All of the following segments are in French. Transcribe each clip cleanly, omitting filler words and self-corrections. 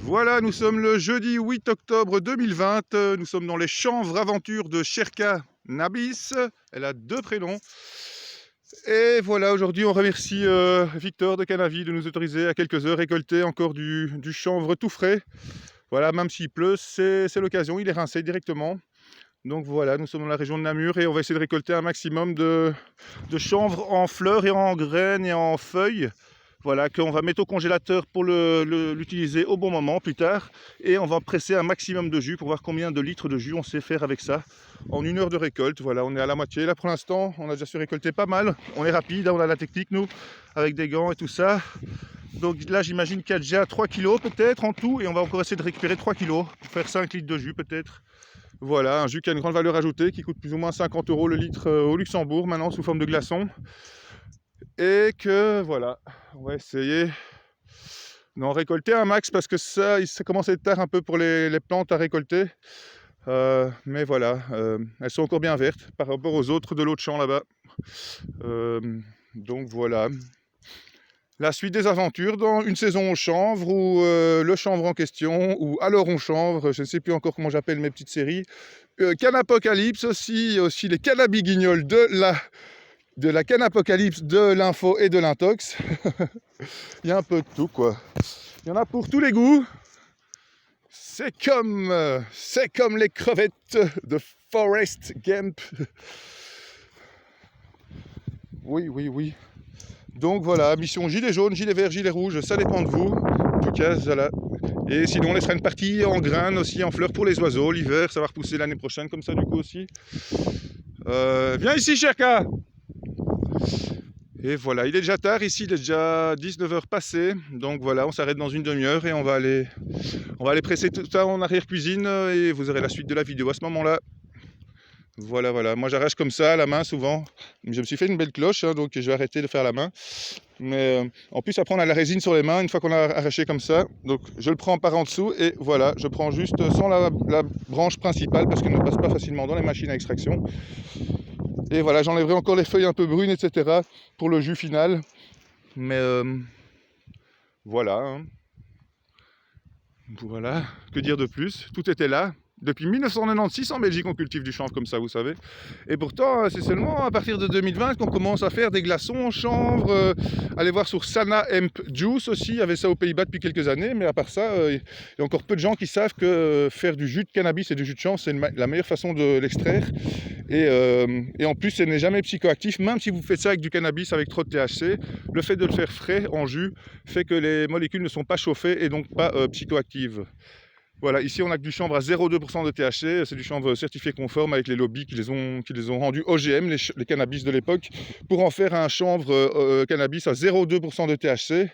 Voilà, nous sommes le jeudi 8 octobre 2020. Nous sommes dans les chanvres aventures de Sherka Nabis. Elle a 2 prénoms. Et voilà, aujourd'hui, on remercie Victor de Canavi de nous autoriser à quelques heures récolter encore du chanvre tout frais. Voilà, même s'il pleut, c'est l'occasion, il est rincé directement. Donc voilà, nous sommes dans la région de Namur et on va essayer de récolter un maximum de chanvre en fleurs et en graines et en feuilles. Voilà, qu'on va mettre au congélateur pour l'utiliser au bon moment plus tard. Et on va presser un maximum de jus pour voir combien de litres de jus on sait faire avec ça en 1 heure de récolte. Voilà, on est à la moitié là pour l'instant. On a déjà su récolter pas mal. On est rapide, on a la technique nous, avec des gants et tout ça. Donc là, j'imagine qu'il y a déjà 3 kg peut-être en tout. Et on va encore essayer de récupérer 3 kg pour faire 5 litres de jus peut-être. Voilà, un jus qui a une grande valeur ajoutée, qui coûte plus ou moins 50 € le litre au Luxembourg maintenant sous forme de glaçons. Et que voilà, on va essayer d'en récolter un max parce que ça commence à être tard un peu pour les plantes à récolter. Mais voilà, elles sont encore bien vertes par rapport aux autres de l'autre champ là-bas. Donc voilà. La suite des aventures dans une saison au chanvre ou le chanvre en question ou alors on chanvre, je ne sais plus encore comment j'appelle mes petites séries. Canapocalypse aussi les cannabiguignols de la Canapocalypse, de l'info et de l'intox. Il y a un peu de tout quoi. Il y en a pour tous les goûts. C'est comme les crevettes de Forrest Gump. Oui. Donc voilà, mission gilet jaune, gilet vert, gilet rouge, ça dépend de vous. En tout cas, voilà. Et sinon, on laissera une partie en graines aussi, en fleurs pour les oiseaux. L'hiver, ça va repousser l'année prochaine comme ça du coup aussi. Viens ici, Sherka. Et voilà, il est déjà tard ici, il est déjà 19 h passées. Donc voilà, on s'arrête dans une demi-heure et on va aller presser tout ça en arrière-cuisine et vous aurez la suite de la vidéo à ce moment-là. Voilà. Moi j'arrache comme ça à la main souvent. Je me suis fait une belle cloche, hein, donc je vais arrêter de faire à la main. Mais en plus après on a la résine sur les mains une fois qu'on a arraché comme ça. Donc je le prends par en dessous et voilà, je prends juste sans la branche principale parce qu'elle ne passe pas facilement dans les machines à extraction. Et voilà, j'enlèverai encore les feuilles un peu brunes, etc. pour le jus final. Mais voilà. Hein. Voilà, que dire de plus? Tout était là. Depuis 1996 en Belgique, on cultive du chanvre comme ça, vous savez. Et pourtant, c'est seulement à partir de 2020 qu'on commence à faire des glaçons chanvre. Allez voir sur Sana Hemp Juice aussi, il y avait ça aux Pays-Bas depuis quelques années. Mais à part ça, il y a encore peu de gens qui savent que faire du jus de cannabis et du jus de chanvre, c'est la meilleure façon de l'extraire. Et en plus, ce n'est jamais psychoactif, même si vous faites ça avec du cannabis avec trop de THC. Le fait de le faire frais en jus fait que les molécules ne sont pas chauffées et donc pas psychoactives. Voilà, ici on a que du chanvre à 0,2% de THC, c'est du chanvre certifié conforme avec les lobbies qui les ont rendus OGM, les cannabis de l'époque, pour en faire un chanvre cannabis à 0,2% de THC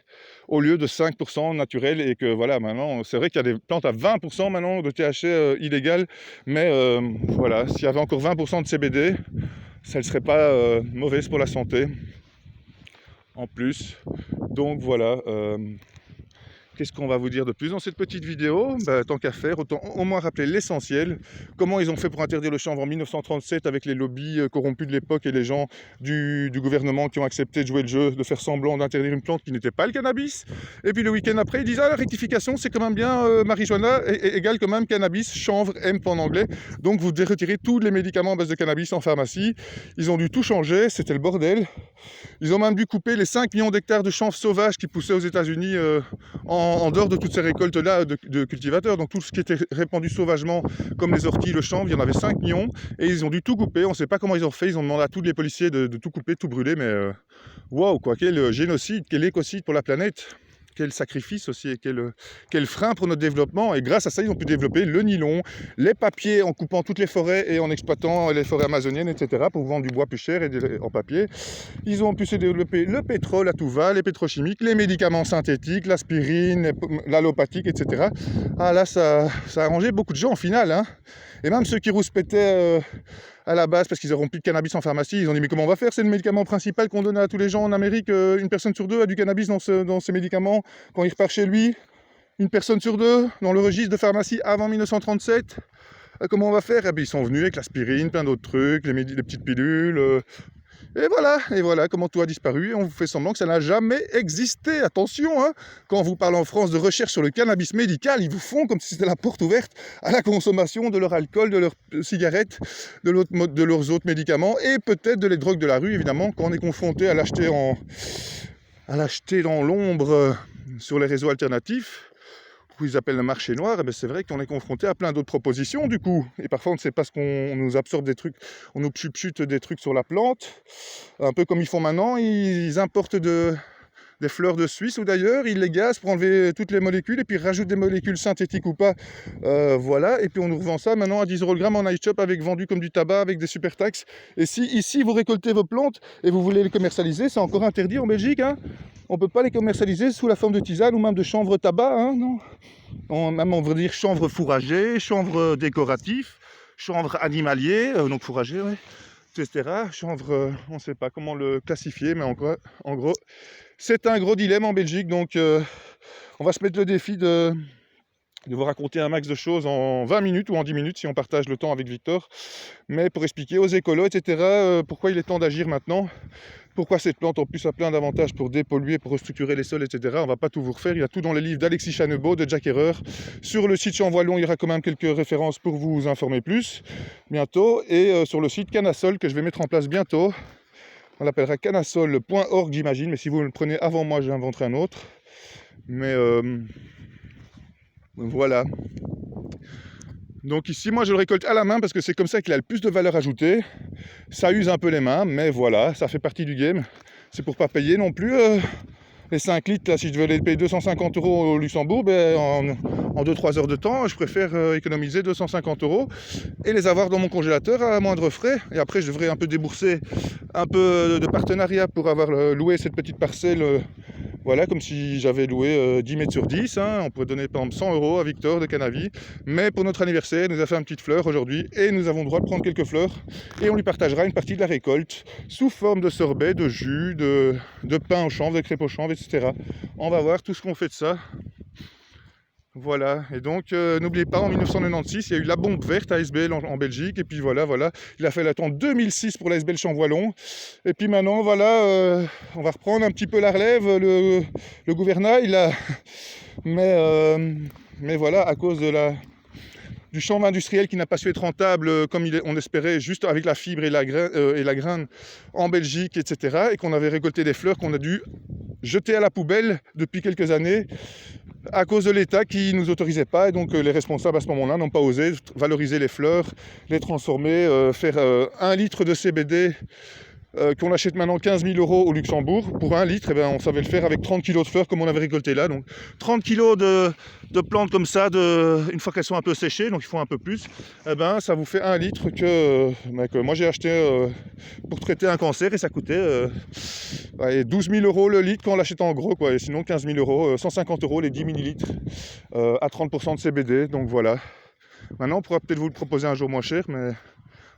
au lieu de 5% naturel. Et que voilà, maintenant, c'est vrai qu'il y a des plantes à 20% maintenant de THC illégales, mais voilà, s'il y avait encore 20% de CBD, ça ne serait pas mauvaise pour la santé, en plus. Donc voilà. Qu'est-ce qu'on va vous dire de plus dans cette petite vidéo? Tant qu'à faire, autant au moins rappeler l'essentiel. Comment ils ont fait pour interdire le chanvre en 1937 avec les lobbies corrompus de l'époque et les gens du gouvernement qui ont accepté de jouer le jeu, de faire semblant d'interdire une plante qui n'était pas le cannabis. Et puis le week-end après, ils disent « Ah, la rectification, c'est quand même bien marijuana égale quand même cannabis, chanvre, hemp en anglais. Donc vous devez retirer tous les médicaments à base de cannabis en pharmacie. » Ils ont dû tout changer, c'était le bordel. Ils ont même dû couper les 5 millions d'hectares de chanvre sauvage qui poussaient aux États-Unis en dehors de toutes ces récoltes-là de cultivateurs. Donc tout ce qui était répandu sauvagement, comme les orties, le chanvre, il y en avait 5 millions. Et ils ont dû tout couper. On ne sait pas comment ils ont fait. Ils ont demandé à tous les policiers de tout couper, de tout brûler. Mais waouh, quoi, quel génocide, quel écocide pour la planète. Quel sacrifice aussi et quel frein pour notre développement. Et grâce à ça, ils ont pu développer le nylon, les papiers en coupant toutes les forêts et en exploitant les forêts amazoniennes, etc. pour vendre du bois plus cher et en papier. Ils ont pu se développer le pétrole à tout va, les pétrochimiques, les médicaments synthétiques, l'aspirine, l'allopathique, etc. Ah là, ça a arrangé beaucoup de gens en final. Hein. Et même ceux qui rouspétaient à la base parce qu'ils n'auront plus de cannabis en pharmacie, ils ont dit mais comment on va faire? C'est le médicament principal qu'on donne à tous les gens en Amérique. Une personne sur deux a du cannabis dans ces médicaments. Quand il repart chez lui, une personne sur deux dans le registre de pharmacie avant 1937. Comment on va faire? Eh bien, ils sont venus avec l'aspirine, plein d'autres trucs, les petites pilules. Et voilà comment tout a disparu. Et on vous fait semblant que ça n'a jamais existé. Attention, hein, quand on vous parle en France de recherche sur le cannabis médical, ils vous font comme si c'était la porte ouverte à la consommation de leur alcool, de leurs cigarettes, de leurs autres médicaments et peut-être de les drogues de la rue, évidemment, quand on est confronté à l'acheter dans l'ombre sur les réseaux alternatifs, où ils appellent le marché noir, et bien c'est vrai qu'on est confronté à plein d'autres propositions du coup. Et parfois on ne sait pas ce qu'on nous absorbe des trucs, on nous chute des trucs sur la plante, un peu comme ils font maintenant, ils importent des fleurs de Suisse ou d'ailleurs, ils les gazent pour enlever toutes les molécules et puis ils rajoutent des molécules synthétiques ou pas, voilà, et puis on nous revend ça maintenant à 10 € le gramme en iShop avec vendu comme du tabac avec des super taxes. Et si ici vous récoltez vos plantes et vous voulez les commercialiser, c'est encore interdit en Belgique, hein. On ne peut pas les commercialiser sous la forme de tisane ou même de chanvre tabac, hein, non. Même on veut dire chanvre fourragé, chanvre décoratif, chanvre animalier, donc fourragé, ouais, etc. Chanvre, on ne sait pas comment le classifier, mais en gros, c'est un gros dilemme en Belgique, donc on va se mettre le défi de vous raconter un max de choses en 20 minutes ou en 10 minutes si on partage le temps avec Victor, mais pour expliquer aux écolos, etc., pourquoi il est temps d'agir maintenant. Pourquoi cette plante en plus a plein d'avantages pour dépolluer, pour restructurer les sols, etc. On ne va pas tout vous refaire, il y a tout dans les livres d'Alexis Chanebeau, de Jack Herrer. Sur le site Champ Wallon, il y aura quand même quelques références pour vous informer plus, bientôt. Et sur le site Canasol, que je vais mettre en place bientôt, on l'appellera canasol.org, j'imagine, mais si vous le prenez avant moi, j'inventerai un autre. Mais voilà. Donc ici, moi je le récolte à la main parce que c'est comme ça qu'il a le plus de valeur ajoutée. Ça use un peu les mains, mais voilà, ça fait partie du game. C'est pour pas payer non plus les 5 litres. Là, si je devais les payer 250 € au Luxembourg, ben, en 2-3 heures de temps, je préfère économiser 250 € et les avoir dans mon congélateur à moindre frais. Et après, je devrais un peu débourser un peu de partenariat pour avoir loué cette petite parcelle. Voilà, comme si j'avais loué 10 mètres sur 10, hein. On pourrait donner par exemple 100 € à Victor de Canavi. Mais pour notre anniversaire, il nous a fait une petite fleur aujourd'hui et nous avons le droit de prendre quelques fleurs. Et on lui partagera une partie de la récolte sous forme de sorbet, de jus, de pain au chanvre, de crêpes au chanvre, etc. On va voir tout ce qu'on fait de ça. Voilà, et donc n'oubliez pas, en 1996, il y a eu la bombe verte à ASBL en Belgique, et puis voilà, il a fait l'attente 2006 pour l'ASBL Champ Wallon, et puis maintenant, voilà, on va reprendre un petit peu la relève, le gouvernail, là, mais voilà, à cause du chanvre industriel qui n'a pas su être rentable comme on espérait, juste avec la fibre et la graine en Belgique, etc., et qu'on avait récolté des fleurs qu'on a dû jeter à la poubelle depuis quelques années, à cause de l'État qui ne nous autorisait pas, et donc les responsables à ce moment-là n'ont pas osé valoriser les fleurs, les transformer, faire 1 litre de CBD qu'on achète maintenant 15 000 € au Luxembourg. Pour 1 litre, on savait le faire avec 30 kg de fleurs comme on avait récolté là. Donc 30 kg de plantes comme ça, une fois qu'elles sont un peu séchées, donc il faut un peu plus, ça vous fait 1 litre que moi j'ai acheté pour traiter un cancer, et ça coûtait 12 000 € le litre quand on l'achète en gros, quoi. Et sinon 15 000 €, 150 € les 10 millilitres à 30% de CBD. Donc voilà. Maintenant on pourra peut-être vous le proposer un jour moins cher, mais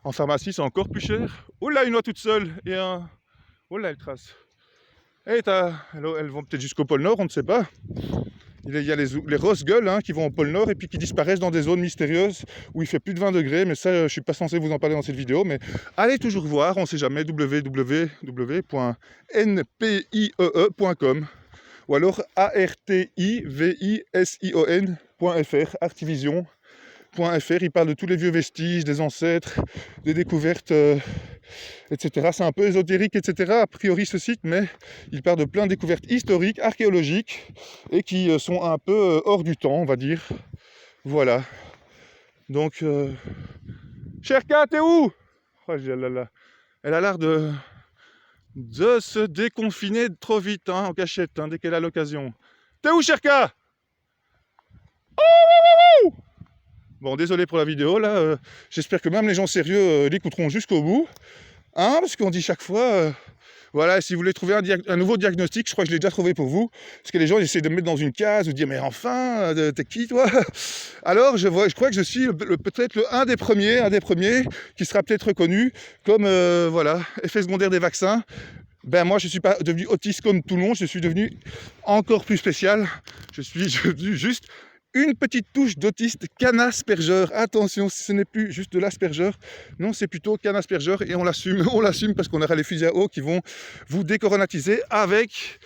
en pharmacie, c'est encore plus cher. Oh là, une noix toute seule. Et un... Oh là, elle trace. Et elles vont peut-être jusqu'au pôle Nord, on ne sait pas. Il y a les rose gueules qui vont au pôle Nord et puis qui disparaissent dans des zones mystérieuses où il fait plus de 20 degrés. Mais ça, je ne suis pas censé vous en parler dans cette vidéo. Mais allez toujours voir, on ne sait jamais, www.npiee.com ou alors artivision.fr, Artivision. .fr, il parle de tous les vieux vestiges, des ancêtres, des découvertes, etc. C'est un peu ésotérique, etc. A priori ce site, mais il parle de plein de découvertes historiques, archéologiques, et qui sont un peu hors du temps, on va dire. Voilà. Donc, Cherka, t'es où? Oh, elle a l'air de se déconfiner trop vite, en cachette, dès qu'elle a l'occasion. T'es où, Cherka? Oh! Bon, désolé pour la vidéo, là, j'espère que même les gens sérieux l'écouteront jusqu'au bout, parce qu'on dit chaque fois, voilà, si vous voulez trouver un nouveau diagnostic, je crois que je l'ai déjà trouvé pour vous, parce que les gens essaient de me mettre dans une case, ou dire, mais enfin, t'es qui, toi? Alors, je crois que je suis peut-être un des premiers, qui sera peut-être reconnu comme, voilà, effet secondaire des vaccins. Ben moi, je ne suis pas devenu autiste comme tout le monde, je suis devenu encore plus spécial, je suis devenu juste une petite touche d'autiste, canaspergeur. Attention, ce n'est plus juste de l'aspergeur, non, c'est plutôt canaspergeur et on l'assume, on l'assume parce qu'on aura les fusils à eau qui vont vous décoronatiser avec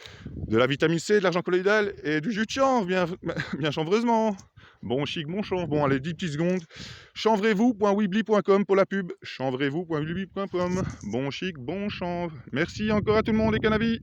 de la vitamine C, de l'argent colloïdal et du jus de chanvre, bien chanvreusement. Bon chic, bon chanvre. Bon, allez, 10 petites secondes. Chanvrez-vous.weebly.com pour la pub. Chanvrez-vous.weebly.com. Bon chic, bon chanvre. Merci encore à tout le monde, les cannabis.